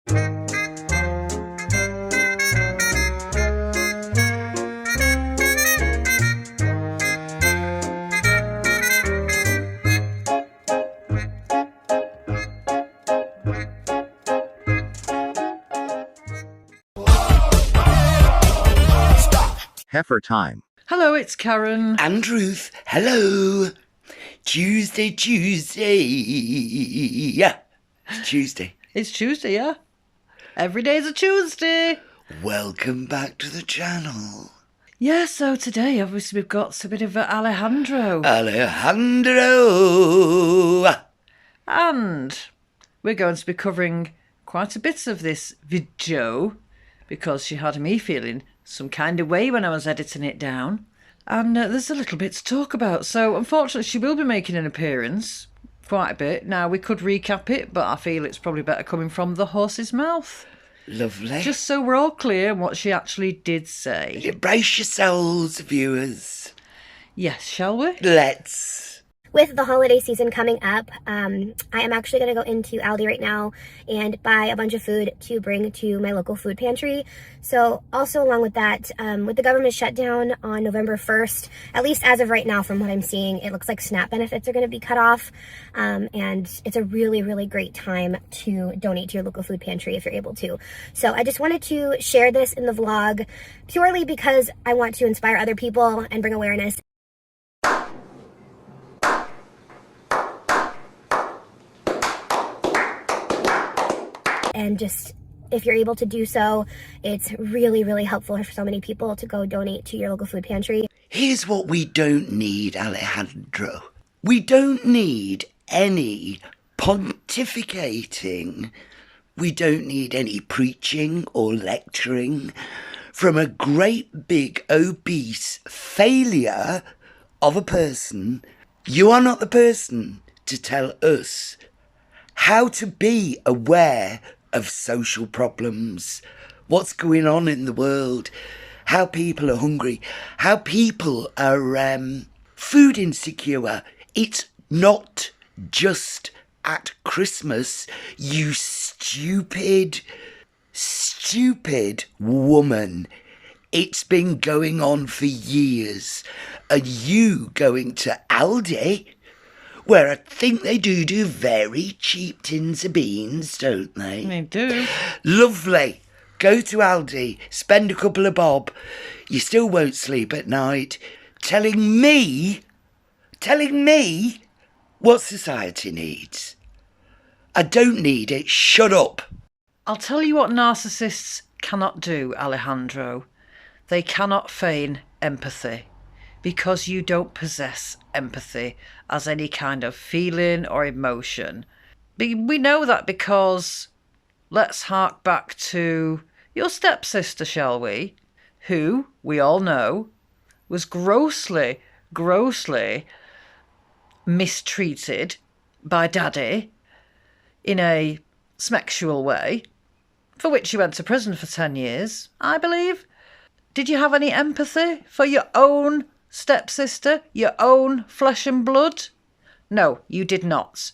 Heifer time. Hello, it's Karen. And Ruth, hello. Tuesday. Yeah, it's Tuesday. It's Tuesday, yeah? Every day's a Tuesday. Welcome back to the channel. Yeah, so today, obviously, we've got a bit of Alejandro. Alejandro. And we're going to be covering quite a bit of this video because she had me feeling some kind of way when I was editing it down. And there's a little bit to talk about. So, unfortunately, she will be making an appearance quite a bit. Now, we could recap it, but I feel it's probably better coming from the horse's mouth. Lovely. Just so we're all clear on what she actually did say. Brace yourselves, viewers. Yes, shall we? Let's. With the holiday season coming up, I am actually going to go into Aldi right now and buy a bunch of food to bring to my local food pantry. So also along with that, with the government shutdown on November 1st, at least as of right now from what I'm seeing, it looks like SNAP benefits are going to be cut off. And it's a really, really great time to donate to your local food pantry if you're able to. So I just wanted to share this in the vlog purely because I want to inspire other people and bring awareness. And just, if you're able to do so, it's really, really helpful for so many people to go donate to your local food pantry. Here's what we don't need, Alejandro. We don't need any pontificating. We don't need any preaching or lecturing from a great big obese failure of a person. You are not the person to tell us how to be aware of social problems, what's going on in the world, how people are hungry, how people are food insecure. It's not just at Christmas, you stupid woman. It's been going on for years. Are you going to Aldi, where I think they do very cheap tins of beans, don't they? They do. Lovely. Go to Aldi, spend a couple of bob. You still won't sleep at night. Telling me what society needs. I don't need it. Shut up. I'll tell you what narcissists cannot do, Alejandro. They cannot feign empathy. Because you don't possess empathy as any kind of feeling or emotion. We know that because, let's hark back to your stepsister, shall we? Who, we all know, was grossly mistreated by Daddy in a sexual way, for which she went to prison for 10 years, I believe. Did you have any empathy for your own stepsister, your own flesh and blood? No, you did not.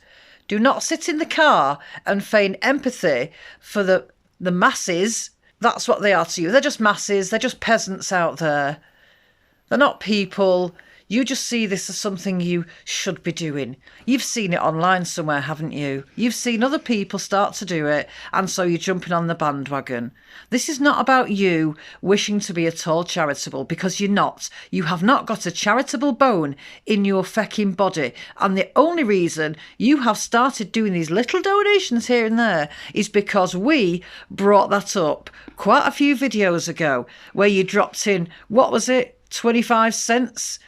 Do not sit in the car and feign empathy for the masses. That's what they are to you. They're just masses. They're just peasants out there. They're not people. You just see this as something you should be doing. You've seen it online somewhere, haven't you? You've seen other people start to do it, and so you're jumping on the bandwagon. This is not about you wishing to be at all charitable, because you're not. You have not got a charitable bone in your fecking body. And the only reason you have started doing these little donations here and there is because we brought that up quite a few videos ago, where you dropped in, what was it, 25 cents?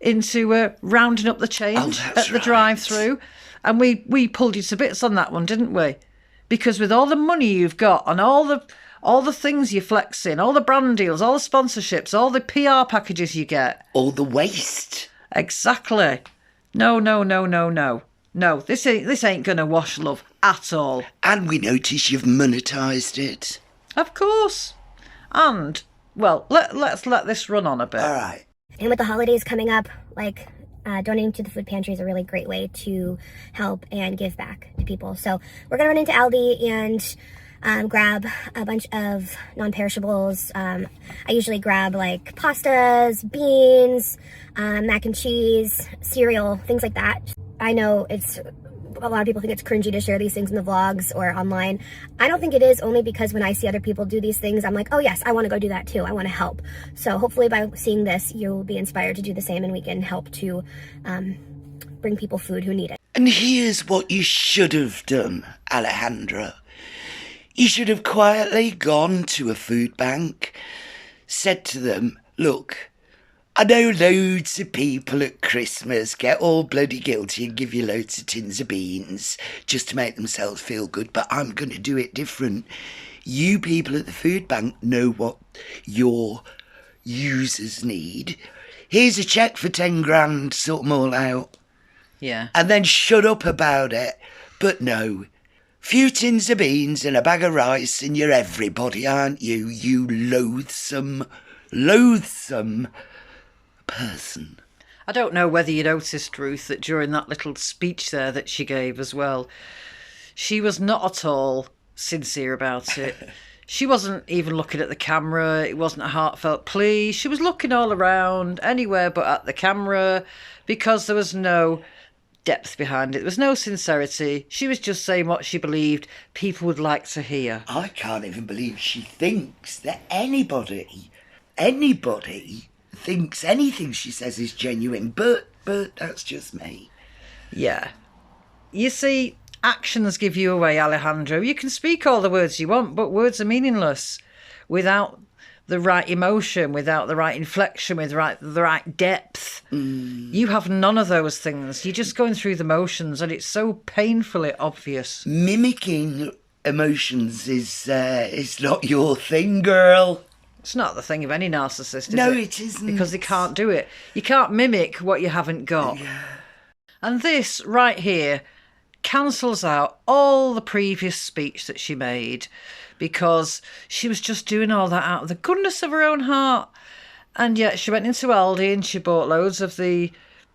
Into rounding up the change at the drive-through. And we pulled you to bits on that one, didn't we? Because with all the money you've got and all the things you're flexing, all the brand deals, all the sponsorships, all the PR packages you get. All the waste. Exactly. No. No, this ain't going to wash, love, at all. And we notice you've monetised it. Of course. And, well, let's let this run on a bit. All right. And with the holidays coming up, donating to the food pantry is a really great way to help and give back to people. So we're going to run into Aldi, and grab a bunch of non-perishables. I usually grab like pastas, beans, mac and cheese, cereal, things like that. I know a lot of people think it's cringy to share these things in the vlogs or online. I don't think it is, only because when I see other people do these things, I'm like, oh yes, I want to go do that too. I want to help. So hopefully by seeing this, you'll be inspired to do the same, and we can help to bring people food who need it. And here's what you should have done, Alejandra. You should have quietly gone to a food bank, said to them, look, I know loads of people at Christmas get all bloody guilty and give you loads of tins of beans just to make themselves feel good, but I'm going to do it different. You people at the food bank know what your users need. Here's a cheque for 10 grand, sort them all out. Yeah. And then shut up about it. But no, few tins of beans and a bag of rice and you're everybody, aren't you? You loathsome person. I don't know whether you noticed, Ruth, that during that little speech there that she gave as well, she was not at all sincere about it. She wasn't even looking at the camera. It wasn't a heartfelt plea. She was looking all around, anywhere but at the camera, because there was no depth behind it. There was no sincerity. She was just saying what she believed people would like to hear. I can't even believe she thinks that anybody thinks anything she says is genuine, but that's just me. Yeah. You see, actions give you away, Alejandro. You can speak all the words you want, but words are meaningless without the right emotion, without the right inflection, with the right depth. You have none of those things. You're just going through the motions, and it's so painfully obvious. Mimicking emotions is not your thing, girl. It's not the thing of any narcissist, is it? No, it isn't. Because they can't do it. You can't mimic what you haven't got. Yeah. And this right here cancels out all the previous speech that she made, because she was just doing all that out of the goodness of her own heart. And yet she went into Aldi and she bought loads of the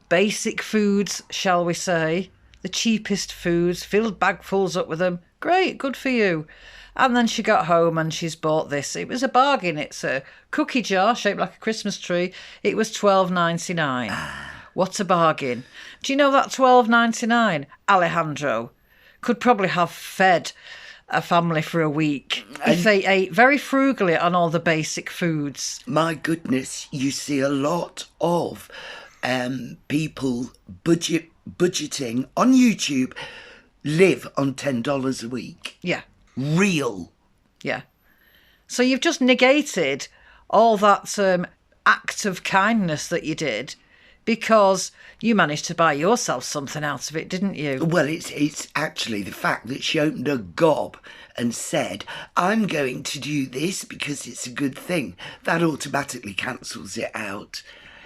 basic foods, shall we say, the cheapest foods, filled bagfuls up with them. Great, good for you. And then she got home and she's bought this. It was a bargain. It's a cookie jar shaped like a Christmas tree. It was $12.99. What a bargain. Do you know that $12.99, Alejandro, could probably have fed a family for a week if they ate very frugally on all the basic foods? My goodness, you see a lot of people budgeting on YouTube live on $10 a week. Yeah. Real. Yeah. So you've just negated all that act of kindness that you did, because you managed to buy yourself something out of it, didn't you? Well, it's actually the fact that she opened a gob and said, I'm going to do this because it's a good thing. That automatically cancels it out.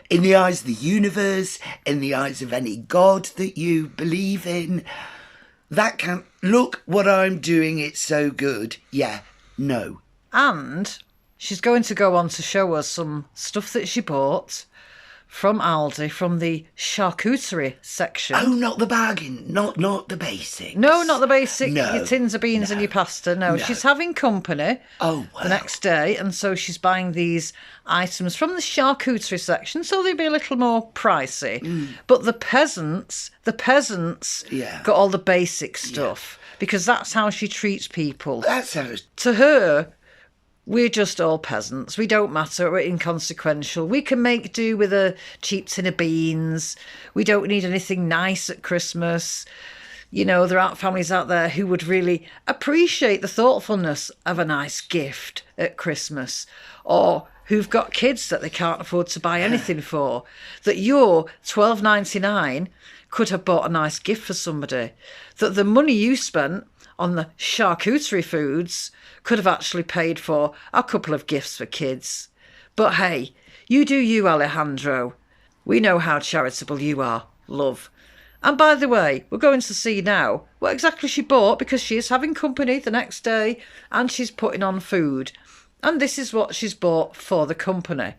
In the eyes of the universe, in the eyes of any God that you believe in, that can't, look what I'm doing, it's so good. Yeah, no. And she's going to go on to show us some stuff that she bought from Aldi, from the Shakuterie section. Oh, not the bargain, not the basics. No, not the basic, No, your tins of beans and your pasta. No, she's having company the next day, and so she's buying these items from the charcuterie section, so they'll be a little more pricey. But the peasants got all the basic stuff, because that's how she treats people. That's how. To her, we're just all peasants. We don't matter. We're inconsequential. We can make do with a cheap tin of beans. We don't need anything nice at Christmas. You know, there aren't families out there who would really appreciate the thoughtfulness of a nice gift at Christmas, or who've got kids that they can't afford to buy anything for. That your $12.99 could have bought a nice gift for somebody. That the money you spent on the charcuterie foods could have actually paid for a couple of gifts for kids. But hey, you do you, Alejandro. We know how charitable you are, love. And by the way, we're going to see now what exactly she bought, because she is having company the next day and she's putting on food. And this is what she's bought for the company.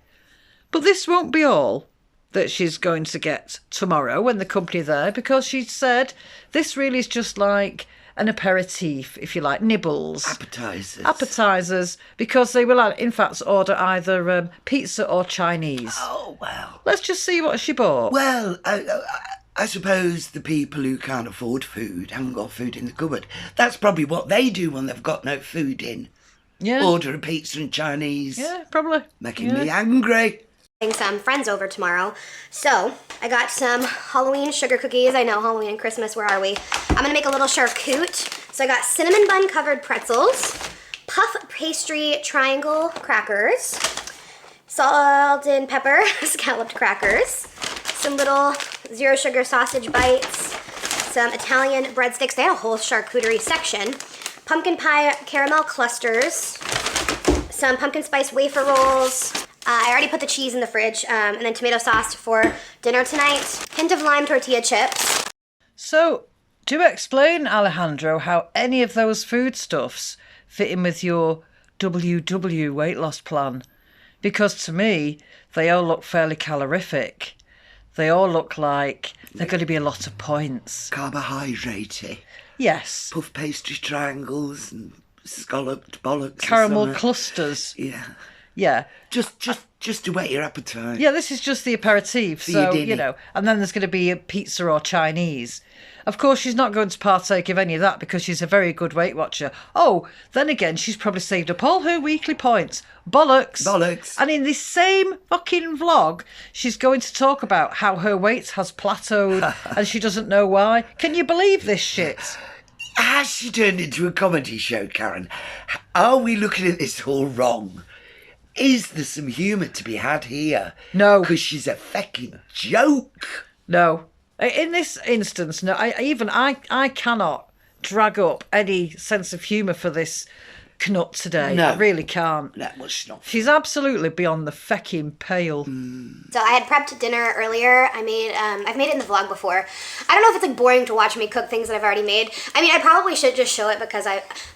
But this won't be all that she's going to get tomorrow when the company are there, because she said this really is just like an aperitif, if you like, nibbles. Appetizers. Because they will, in fact, order either pizza or Chinese. Oh, well. Let's just see what she bought. Well, I suppose the people who can't afford food haven't got food in the cupboard. That's probably what they do when they've got no food in. Yeah. Order a pizza and Chinese. Yeah, probably. Making me angry. Some friends over tomorrow. So I got some Halloween sugar cookies. I know, Halloween and Christmas, where are we? I'm gonna make a little charcuterie. So I got cinnamon bun covered pretzels, puff pastry triangle crackers, salt and pepper scalloped crackers, some little zero sugar sausage bites, some Italian breadsticks. They had a whole charcuterie section. Pumpkin pie caramel clusters, some pumpkin spice wafer rolls. I already put the cheese in the fridge, and then tomato sauce for dinner tonight. Hint of lime tortilla chips. So, do explain, Alejandro, how any of those foodstuffs fit in with your WW weight loss plan. Because to me, they all look fairly calorific. They all look like they're going to be a lot of points. Carbohydrate. Yes. Puff pastry triangles and scalloped bollocks. Caramel clusters. Yeah. Yeah. Just to whet your appetite. Yeah, this is just the aperitif. So, you know, and then there's going to be a pizza or Chinese. Of course, she's not going to partake of any of that because she's a very good Weight Watcher. Oh, then again, she's probably saved up all her weekly points. Bollocks. And in this same fucking vlog, she's going to talk about how her weight has plateaued and she doesn't know why. Can you believe this shit? Has she turned into a comedy show, Karen? Are we looking at this all wrong? Is there some humour to be had here? No. Because she's a fucking joke. No. In this instance, no. I cannot drag up any sense of humour for this knut today. No. I really can't. No, well, she's not. She's absolutely beyond the fecking pale. So I had prepped dinner earlier. I've made it in the vlog before. I don't know if it's like boring to watch me cook things that I've already made. I mean, I probably should just show it because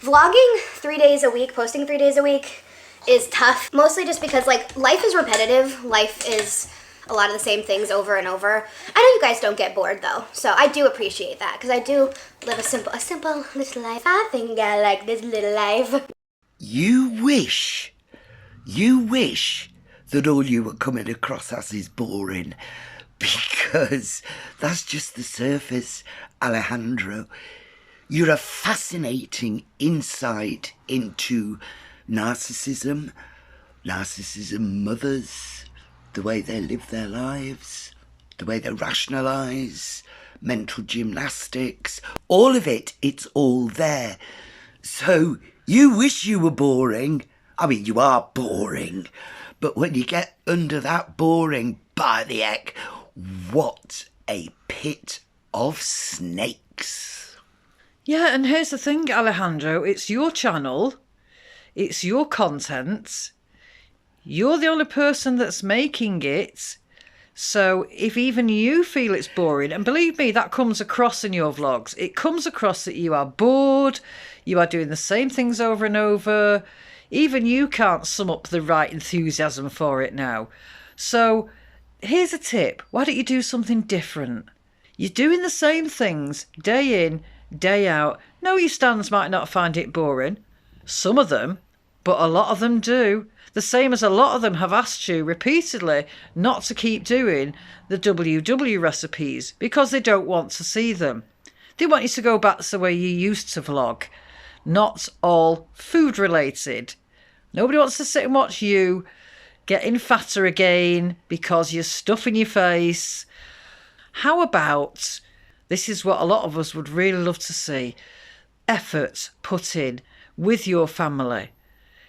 vlogging 3 days a week, posting 3 days a week is tough. Mostly just because like life is repetitive. Life is a lot of the same things over and over. I know you guys don't get bored though, so I do appreciate that because I do live a simple little life. I think I like this little life. You wish that all you were coming across as is boring, because that's just the surface, Alejandro. You're a fascinating insight into narcissism mothers, the way they live their lives, the way they rationalise, mental gymnastics, all of it, it's all there. So you wish you were boring. I mean, you are boring, but when you get under that boring, by the heck, what a pit of snakes. Yeah, and here's the thing, Alejandro. It's your channel. It's your content. You're the only person that's making it. So if even you feel it's boring, and believe me, that comes across in your vlogs. It comes across that you are bored. You are doing the same things over and over. Even you can't sum up the right enthusiasm for it now. So here's a tip. Why don't you do something different? You're doing the same things day in, day out. No, your stands might not find it boring. Some of them, but a lot of them do. The same as a lot of them have asked you repeatedly not to keep doing the WW recipes because they don't want to see them. They want you to go back to the way you used to vlog. Not all food related. Nobody wants to sit and watch you getting fatter again because you're stuffing your face. How about, this is what a lot of us would really love to see, effort put in with your family.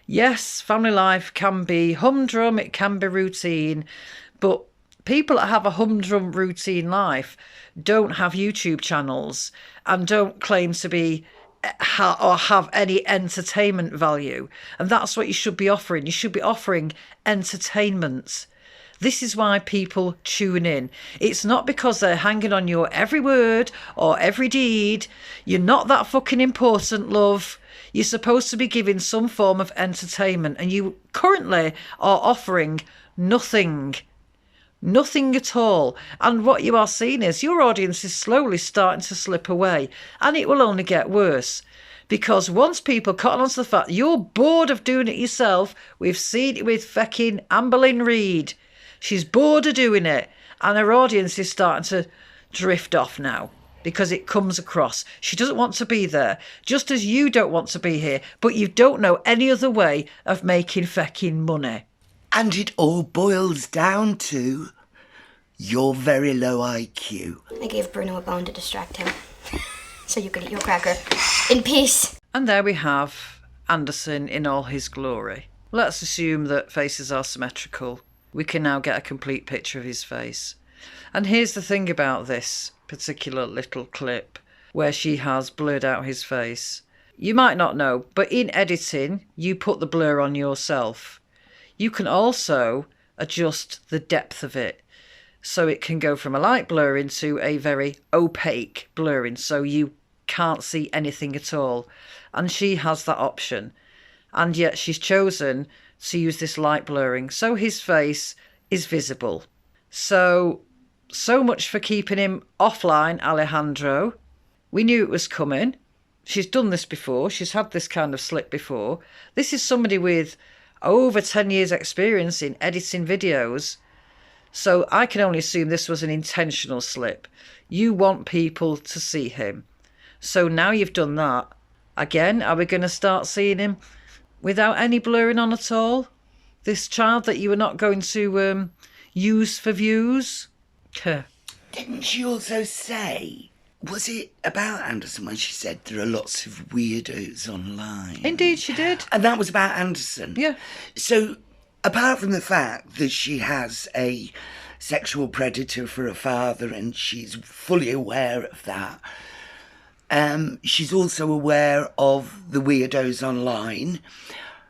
Yes, family life can be humdrum, it can be routine, but people that have a humdrum routine life don't have YouTube channels and don't claim to be or have any entertainment value. And that's what you should be offering. You should be offering entertainment. This is why people tune in. It's not because they're hanging on your every word or every deed. You're not that fucking important, love. You're supposed to be giving some form of entertainment, and you currently are offering nothing. Nothing at all. And what you are seeing is your audience is slowly starting to slip away, and it will only get worse. Because once people cotton on to the fact you're bored of doing it yourself, we've seen it with fecking Amberlynn Reid. She's bored of doing it, and her audience is starting to drift off now because it comes across. She doesn't want to be there, just as you don't want to be here, but you don't know any other way of making fecking money. And it all boils down to your very low IQ. I gave Bruno a bone to distract him. So you could eat your cracker in peace. And there we have Anderson in all his glory. Let's assume that faces are symmetrical. We can now get a complete picture of his face. And here's the thing about this particular little clip where she has blurred out his face. You might not know, but in editing, you put the blur on yourself. You can also adjust the depth of it. So it can go from a light blurring to a very opaque blurring, so you can't see anything at all. And she has that option. And yet she's chosen to use this light blurring, so his face is visible. So much for keeping him offline, Alejandro. We knew it was coming. She's done this before. She's had this kind of slip before. This is somebody with over 10 years experience in editing videos. So I can only assume this was an intentional slip. You want people to see him. So now you've done that. Again, are we going to start seeing him without any blurring on at all? This child that you were not going to use for views? Didn't she also say, was it about Anderson when she said there are lots of weirdos online? Indeed she did. And that was about Anderson? Yeah. So, apart from the fact that she has a sexual predator for a father and she's fully aware of that, she's also aware of the weirdos online.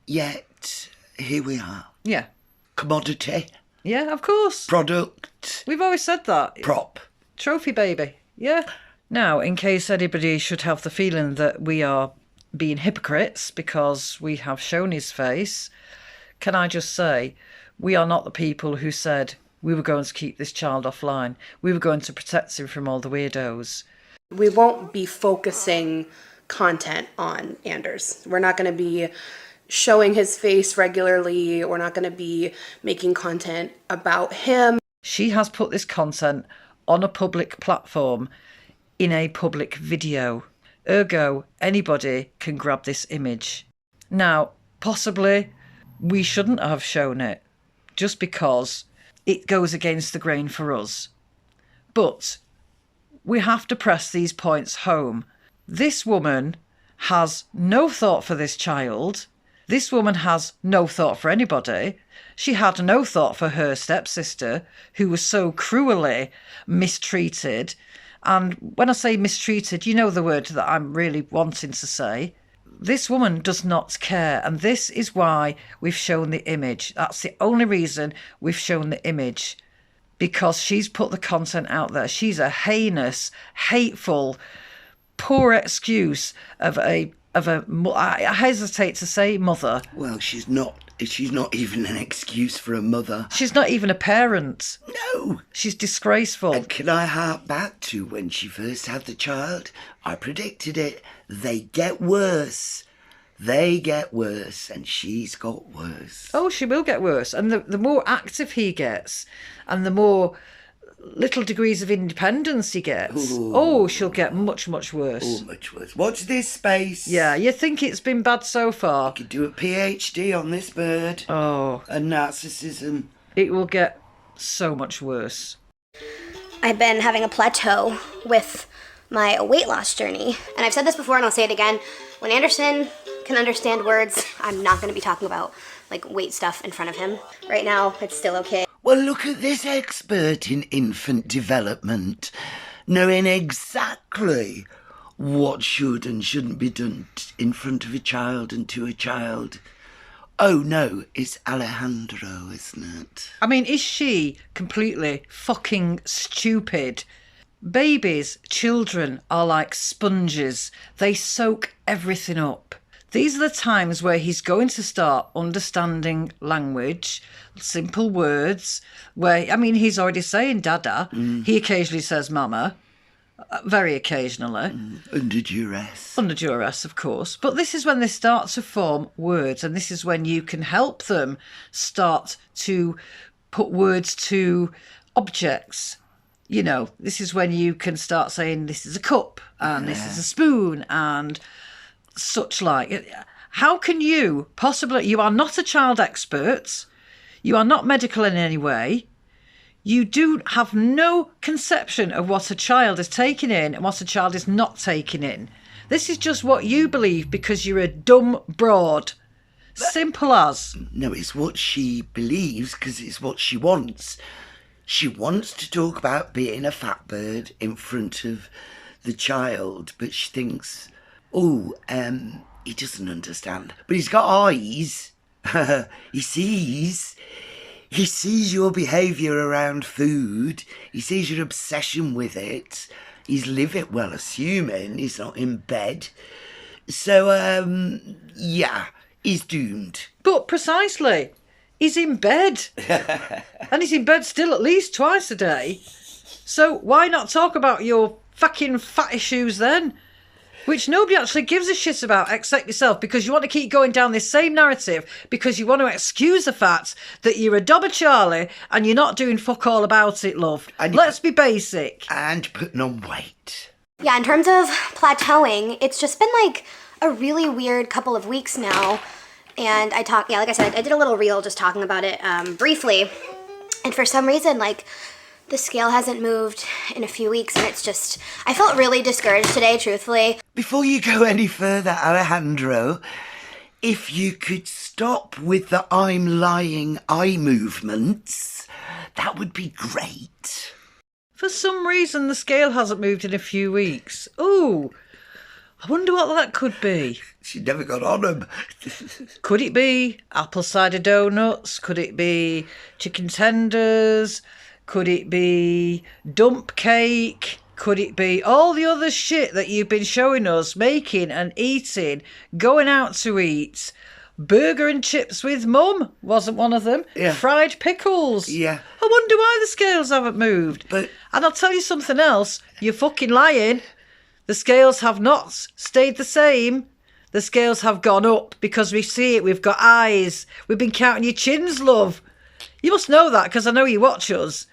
Yet, here we are. Yeah. Commodity. Yeah, of course. Product. We've always said that. Prop. Trophy baby. Yeah. Now, in case anybody should have the feeling that we are being hypocrites because we have shown his face, can I just say, we are not the people who said we were going to keep this child offline. We were going to protect him from all the weirdos. We won't be focusing content on Anders. We're not going to be showing his face regularly. We're not going to be making content about him. She has put this content on a public platform in a public video. Ergo, anybody can grab this image. Now, possibly we shouldn't have shown it just because it goes against the grain for us. But we have to press these points home. This woman has no thought for this child. This woman has no thought for anybody. She had no thought for her stepsister, who was so cruelly mistreated. And when I say mistreated, you know the word that I'm really wanting to say. This woman does not care, and this is why we've shown the image. That's the only reason we've shown the image, because she's put the content out there. She's a heinous, hateful, poor excuse of a I hesitate to say mother. Well, she's not even an excuse for a mother. She's not even a parent. No. She's disgraceful. And can I hark back to when she first had the child? I predicted it. They get worse. They get worse, and she's got worse. Oh, she will get worse. And the more active he gets, and the more little degrees of independence he gets, she'll get much, much worse. Oh, much worse. Watch this space. Yeah, you think it's been bad so far? You could do a PhD on this bird. Oh. And narcissism. It will get so much worse. I've been having a plateau with my weight loss journey. And I've said this before and I'll say it again. When Anderson can understand words, I'm not going to be talking about like weight stuff in front of him. Right now, it's still okay. Well, look at this expert in infant development, knowing exactly what should and shouldn't be done in front of a child and to a child. Oh no, it's Alejandro, isn't it? I mean, is she completely fucking stupid? Babies, children are like sponges. They soak everything up. These are the times where he's going to start understanding language, simple words, where, I mean, he's already saying dada. He occasionally says mama, very occasionally. Under duress. Under duress, of course. But this is when they start to form words, and this is when you can help them start to put words to objects. You know, this is when you can start saying this is a cup and this is a spoon and such like. How can you possibly... You are not a child expert. You are not medical in any way. You do have no conception of what a child is taking in and what a child is not taking in. This is just what you believe because you're a dumb broad. Simple as. No, it's what she believes because it's what she wants. She wants to talk about being a fat bird in front of the child, but she thinks, he doesn't understand. But he's got eyes. He sees your behaviour around food. He sees your obsession with it. He's living, well, assuming he's not in bed. So, he's doomed. But precisely, he's in bed. And he's in bed still at least twice a day. So why not talk about your fucking fat issues then? Which nobody actually gives a shit about except yourself, because you want to keep going down this same narrative because you want to excuse the fact that you're a dobber Charlie and you're not doing fuck all about it, love. Let's be basic. And putting on weight. Yeah, in terms of plateauing, it's just been like a really weird couple of weeks now. And like I said, I did a little reel just talking about it briefly. And for some reason, like, the scale hasn't moved in a few weeks, and it's just... I felt really discouraged today, truthfully. Before you go any further, Alejandro, if you could stop with the I'm lying eye movements, that would be great. For some reason, the scale hasn't moved in a few weeks. Ooh, I wonder what that could be. She never got on them. Could it be apple cider donuts? Could it be chicken tenders? Could it be dump cake? Could it be all the other shit that you've been showing us making and eating, going out to eat? Burger and chips with mum wasn't one of them. Yeah. Fried pickles. Yeah. I wonder why the scales haven't moved. But... And I'll tell you something else. You're fucking lying. The scales have not stayed the same. The scales have gone up because we see it. We've got eyes. We've been counting your chins, love. You must know that because I know you watch us.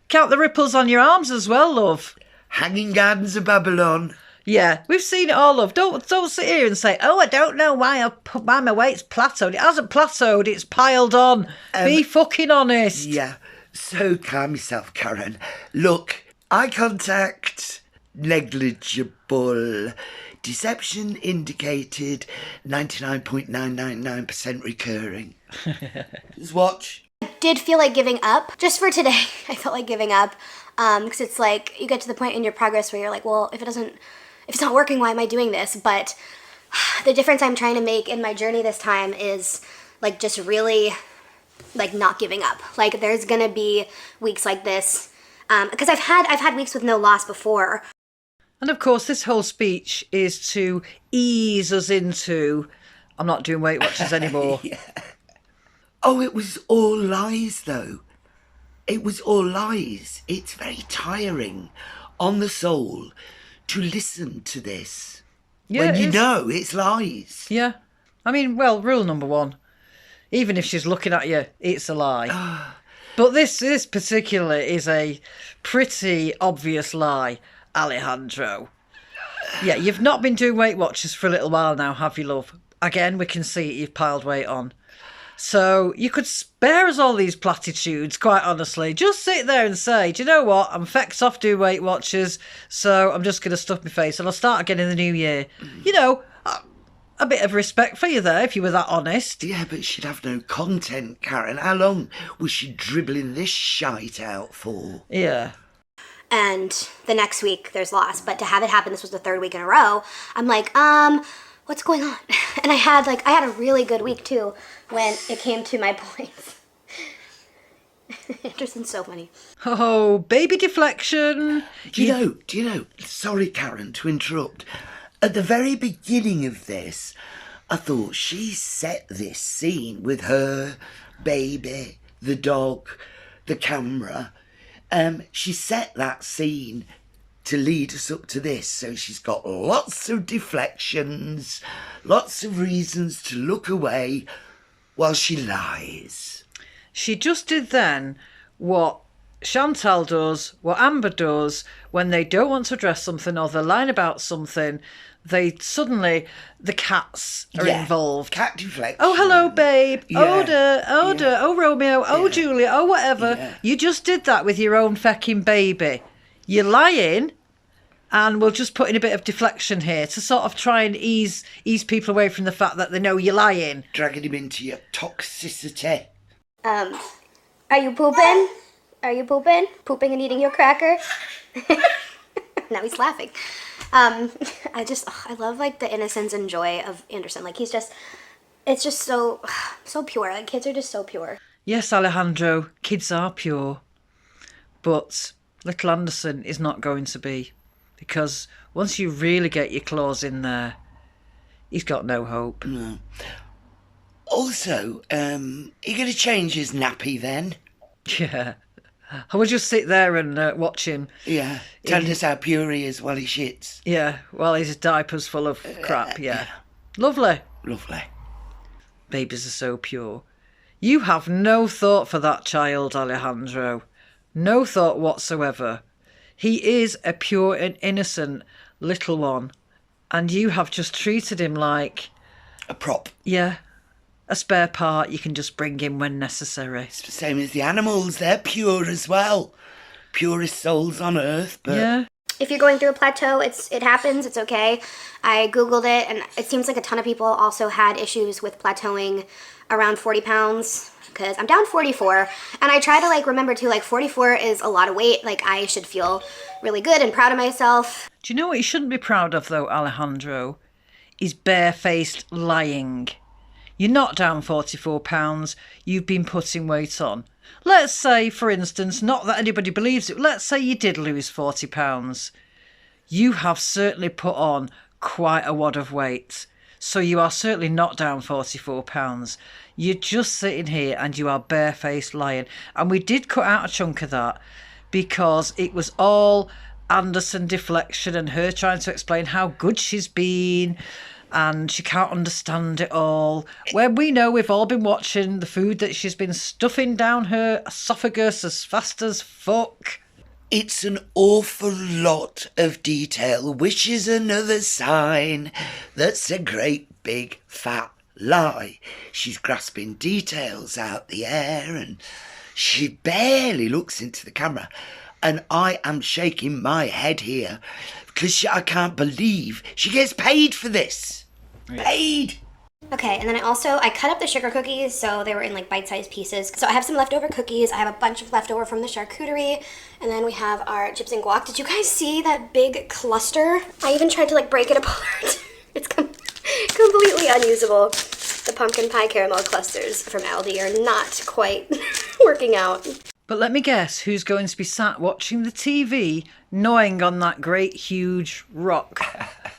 Count the ripples on your arms as well, love. Hanging Gardens of Babylon. Yeah, we've seen it all, love. Don't sit here and say, I don't know why my weight's plateaued. It hasn't plateaued, it's piled on. Be fucking honest. Yeah, so calm yourself, Karen. Look, eye contact, negligible. Deception indicated 99.999% recurring. Just watch. I did feel like giving up. Just for today, I felt like giving up. Because it's like, you get to the point in your progress where you're like, well, if it's not working, why am I doing this? But the difference I'm trying to make in my journey this time is like just really like not giving up. Like there's gonna be weeks like this. Because I've had weeks with no loss before. And of course, this whole speech is to ease us into, I'm not doing Weight Watchers anymore. Yeah. Oh, it was all lies, though. It was all lies. It's very tiring on the soul to listen to this. Yeah, when you know it's lies. Yeah. I mean, well, rule number one, even if she's looking at you, it's a lie. But this particularly is a pretty obvious lie, Alejandro. Yeah, you've not been doing Weight Watchers for a little while now, have you, love? Again, we can see you've piled weight on. So you could spare us all these platitudes, quite honestly. Just sit there and say, do you know what? I'm fecked off doing Weight Watchers, so I'm just going to stuff my face and I'll start again in the new year. You know, a bit of respect for you there, if you were that honest. Yeah, but she'd have no content, Karen. How long was she dribbling this shite out for? Yeah. And the next week, there's loss. But to have it happen, this was the third week in a row, I'm like, what's going on? And I had a really good week too when it came to my points. Anderson's so funny. Oh, baby deflection. Do you know, sorry Karen to interrupt, at the very beginning of this, I thought she set this scene with her, baby, the dog, the camera. She set that scene to lead us up to this. So she's got lots of deflections, lots of reasons to look away while she lies. She just did then what Chantal does, what Amber does, when they don't want to address something or they're lying about something, they suddenly, the cats are involved. Cat deflection. Oh, hello, babe. Yeah. Oda, oh, Romeo, oh, Julia, oh, whatever. Yeah. You just did that with your own fecking baby. You're lying, and we'll just put in a bit of deflection here to sort of try and ease people away from the fact that they know you're lying. Dragging him into your toxicity. Are you pooping? Are you pooping? Pooping and eating your cracker? Now he's laughing. I love like the innocence and joy of Anderson. Like it's just so pure. Like kids are just so pure. Yes, Alejandro, kids are pure. But little Anderson is not going to be. Because once you really get your claws in there, he's got no hope. No. Also, are you going to change his nappy then? Yeah. I will just sit there and watch him. Yeah. Tell us how pure he is while he shits. Yeah, while his diaper's full of crap, yeah. Lovely. Lovely. Babies are so pure. You have no thought for that child, Alejandro. No thought whatsoever. He is a pure and innocent little one. And you have just treated him like... A prop. Yeah. A spare part you can just bring in when necessary. It's the same as the animals. They're pure as well. Purest souls on earth, but... Yeah. If you're going through a plateau, it happens, it's okay. I Googled it, and it seems like a ton of people also had issues with plateauing around 40 pounds, because I'm down 44, and I try to, like, remember, too, like, 44 is a lot of weight. Like, I should feel really good and proud of myself. Do you know what you shouldn't be proud of, though, Alejandro? Is barefaced lying. You're not down 44 pounds, you've been putting weight on. Let's say, for instance, not that anybody believes it, let's say you did lose 40 pounds. You have certainly put on quite a wad of weight. So you are certainly not down 44 pounds. You're just sitting here and you are barefaced lying. And we did cut out a chunk of that because it was all Anderson deflection and her trying to explain how good she's been and she can't understand it all. Where we know we've all been watching the food that she's been stuffing down her esophagus as fast as fuck. It's an awful lot of detail, which is another sign that's a great big fat lie. She's grasping details out the air and she barely looks into the camera. And I am shaking my head here because I can't believe she gets paid for this. Paid! Okay, and then I cut up the sugar cookies, so they were in like bite-sized pieces. So I have some leftover cookies, I have a bunch of leftover from the charcuterie, and then we have our chips and guac. Did you guys see that big cluster? I even tried to like break it apart. It's completely unusable. The pumpkin pie caramel clusters from Aldi are not quite working out. But let me guess who's going to be sat watching the TV, gnawing on that great huge rock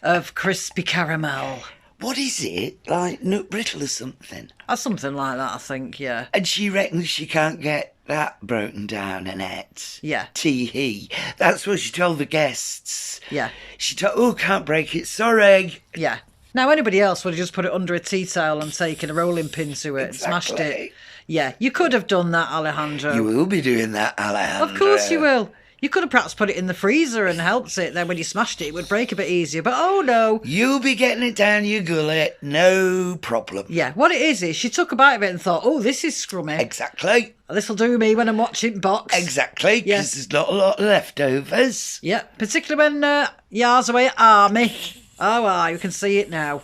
of crispy caramel. What is it? Like nut brittle or something? Something like that, I think, yeah. And she reckons she can't get that broken down, Annette. Yeah. Tee-hee. That's what she told the guests. Yeah. She told, oh, can't break it, sorry. Yeah. Now, anybody else would have just put it under a tea towel and taken a rolling pin to it and smashed it. Yeah, you could have done that, Alejandro. You will be doing that, Alejandro. Of course you will. You could have perhaps put it in the freezer and helped it. Then when you smashed it, it would break a bit easier. But oh no. You'll be getting it down your gullet, no problem. Yeah, what it is she took a bite of it and thought, oh, this is scrummy. Exactly. This'll do me when I'm watching box. Exactly, because Yes. there's not a lot of leftovers. Yeah, particularly when Yar's away at army. Oh, you can see it now.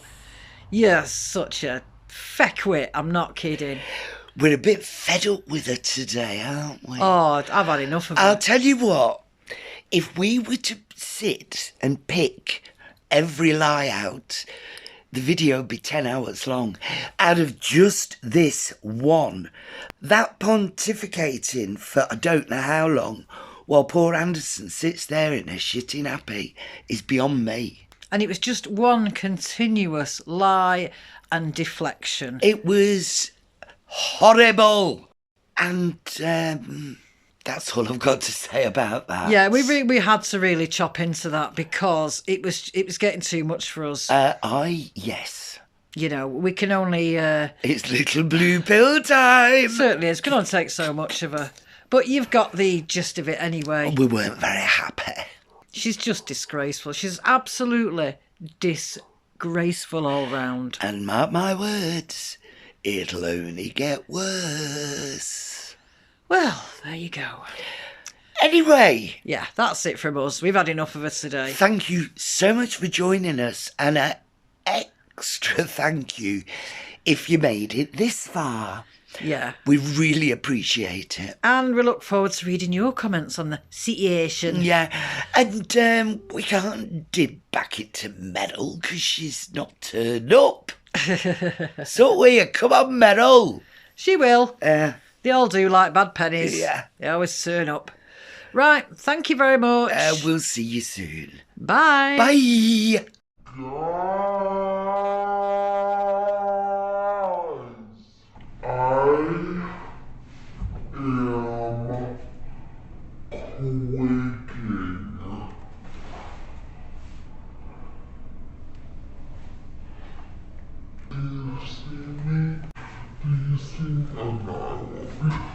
You're such a feckwit, I'm not kidding. We're a bit fed up with her today, aren't we? Oh, I've had enough of I'll it. tell you what, if we were to sit and pick every lie out, the video would be 10 hours long. Out of just this one, that pontificating for I don't know how long, while poor Anderson sits there in a shitty nappy, is beyond me. And it was just one continuous lie and deflection. It was horrible. And that's all I've got to say about that. Yeah, we had to really chop into that because it was getting too much for us. Yes. You know, we can only... It's little blue pill time. Certainly is. Can only take so much of her. But you've got the gist of it anyway. We weren't very happy. She's just disgraceful. She's absolutely disgraceful all round. And mark my words, it'll only get worse. Well, there you go. Anyway. Yeah, that's it from us. We've had enough of it today. Thank you so much for joining us. And an extra thank you if you made it this far. Yeah. We really appreciate it. And we look forward to reading your comments on the situation. Yeah, and we can't dip back into Meryl because she's not turned up. So come on, Meryl. She will. They all do like bad pennies. Yeah. They always turn up. Right, thank you very much. We'll see you soon. Bye. Bye.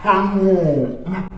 Hang on.